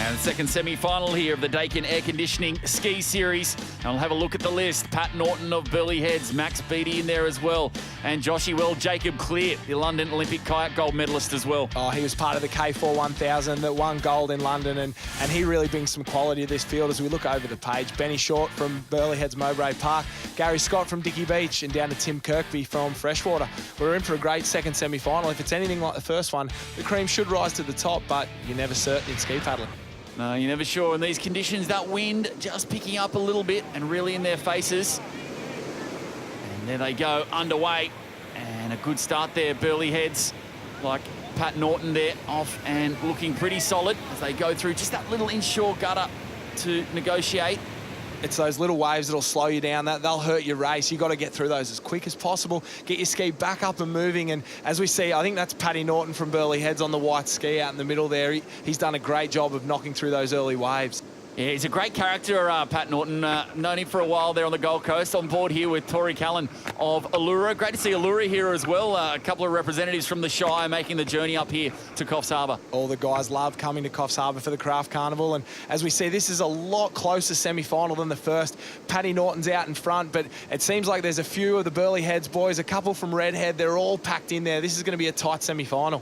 And the second semi-final here of the Daikin Air Conditioning Ski Series. And we'll have a look at the list. Pat Norton of Burleigh Heads, Max Beattie in there as well. And Joshy Well, Jacob Clear, the London Olympic kayak gold medalist as well. Oh, he was part of the K4 1000 that won gold in London, and he really brings some quality to this field as we look over the page. Benny Short from Burleigh Heads Mowbray Park, Gary Scott from Dicky Beach, and down to Tim Kirkby from Freshwater. We're in for a great second semi-final. If it's anything like the first one, the cream should rise to the top, but you're never certain in ski paddling. No, you're never sure in these conditions. That wind just picking up a little bit and really in their faces. And there they go, underway. And a good start there, Burleigh Heads, like Pat Norton there, off and looking pretty solid as they go through just that little inshore gutter to negotiate. It's those little waves that'll slow you down. They'll hurt your race. You've got to get through those as quick as possible. Get your ski back up and moving. And as we see, I think that's Paddy Norton from Burleigh Heads on the white ski out in the middle there. He's done a great job of knocking through those early waves. Yeah, he's a great character, Pat Norton. Known him for a while there on the Gold Coast. On board here with Tori Callan of Allura. Great to see Allura here as well. A couple of representatives from the Shire making the journey up here to Coffs Harbour. All the guys love coming to Coffs Harbour for the Craft Carnival. And as we see, this is a lot closer semi-final than the first. Paddy Norton's out in front, but it seems like there's a few of the Burleigh Heads boys, a couple from Redhead. They're all packed in there. This is going to be a tight semi-final.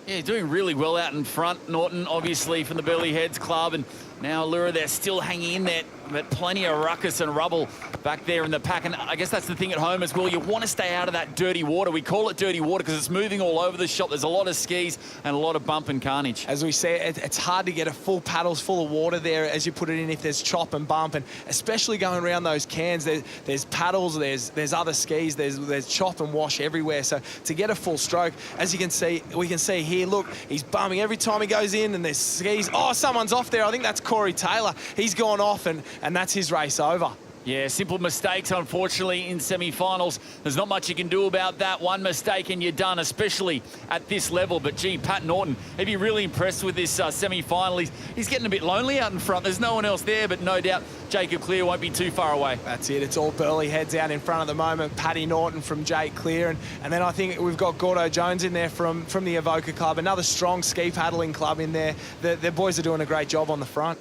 Yeah, he's doing really well out in front. Norton, obviously, from the Burleigh Heads Club. And now Allura, they're still hanging in there, but plenty of ruckus and rubble back there in the pack. And I guess that's the thing at home as well. You want to stay out of that dirty water. We call it dirty water because it's moving all over the shop. There's a lot of skis and a lot of bump and carnage. As we say, it's hard to get a full paddles full of water there as you put it in if there's chop and bump, and especially going around those cans. There's paddles, there's other skis, there's chop and wash everywhere. So to get a full stroke, as you can see, we can see here, look, he's bumming every time he goes in, and there's skis. Oh, someone's off there. I think that's Corey Taylor. He's gone off, and that's his race over. Yeah, simple mistakes, unfortunately, in semi-finals. There's not much you can do about that. One mistake and you're done, especially at this level. But, gee, Pat Norton, he'd be really impressed with this semi-final. He's getting a bit lonely out in front. There's no one else there, but no doubt Jacob Clear won't be too far away. That's it. It's all Burleigh Heads out in front at the moment. Paddy Norton from Jake Clear. And then I think we've got Gordo Jones in there from the Evoca Club, another strong ski paddling club in there. The boys are doing a great job on the front.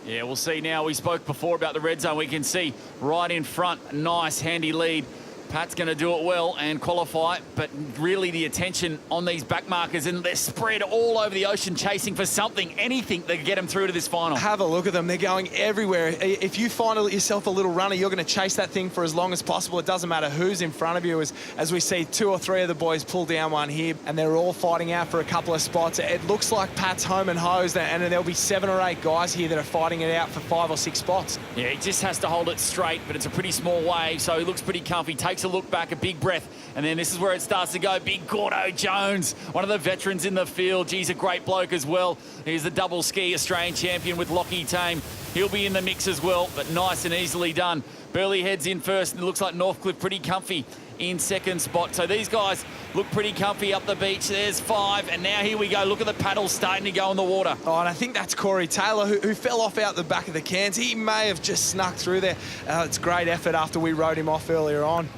Yeah, we'll see now. We spoke before about the red zone. We can see right in front, nice, handy lead. Pat's going to do it well and qualify, but really the attention on these back markers, and they're spread all over the ocean chasing for something, anything that can get them through to this final. Have a look at them. They're going everywhere. If you find yourself a little runner, you're going to chase that thing for as long as possible. It doesn't matter who's in front of you. As we see 2 or 3 of the boys pull down one here, and they're all fighting out for a couple of spots. It looks like Pat's home and hosed, and there'll be 7 or 8 guys here that are fighting it out for 5 or 6 spots. Yeah, he just has to hold it straight, but it's a pretty small wave, so he looks pretty comfy. Takes a look back, a big breath, and then this is where it starts to go. Big Gordo Jones, one of the veterans in the field. He's a great bloke as well. He's the double ski Australian champion with Lockie Tame. He'll be in the mix as well, but nice and easily done. Burleigh Heads in first, and it looks like Northcliffe pretty comfy in second spot. So these guys look pretty comfy up the beach. There's 5, and now here we go. Look at the paddles starting to go in the water. Oh, and I think that's Corey Taylor who fell off out the back of the cans. He may have just snuck through there. It's great effort after we rode him off earlier on.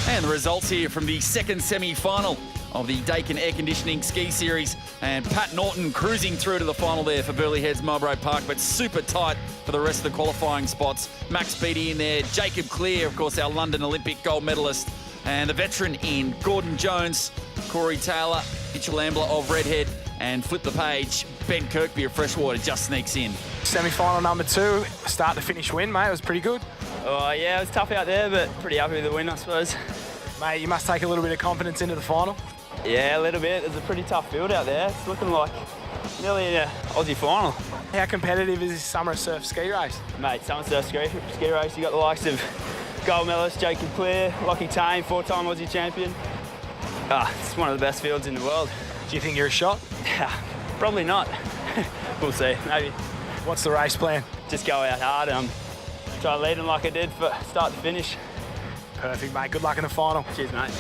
And the results here from the second semi-final of the Daikin Air Conditioning Ski Series. And Pat Norton cruising through to the final there for Burleigh Heads Mowbray Park, but super tight for the rest of the qualifying spots. Max Beattie in there, Jacob Clear, of course, our London Olympic gold medalist, and the veteran in Gordon Jones, Corey Taylor, Mitchell Ambler of Redhead, and flip the page, Ben Kirkby of Freshwater just sneaks in. Semi-final number 2, start to finish win, mate. It was pretty good. Oh, yeah, it was tough out there, but pretty happy with the win, I suppose. Mate, you must take a little bit of confidence into the final. Yeah, a little bit. There's a pretty tough field out there. It's looking like nearly an Aussie final. How competitive is this summer surf ski race? Mate, summer surf ski race, you got the likes of gold medalist Jacob Clear, Lockie Tame, 4-time Aussie champion. It's one of the best fields in the world. Do you think you're a shot? Yeah, probably not. We'll see, maybe. What's the race plan? Just go out hard and try to lead them like I did for start to finish. Perfect, mate. Good luck in the final. Cheers, mate.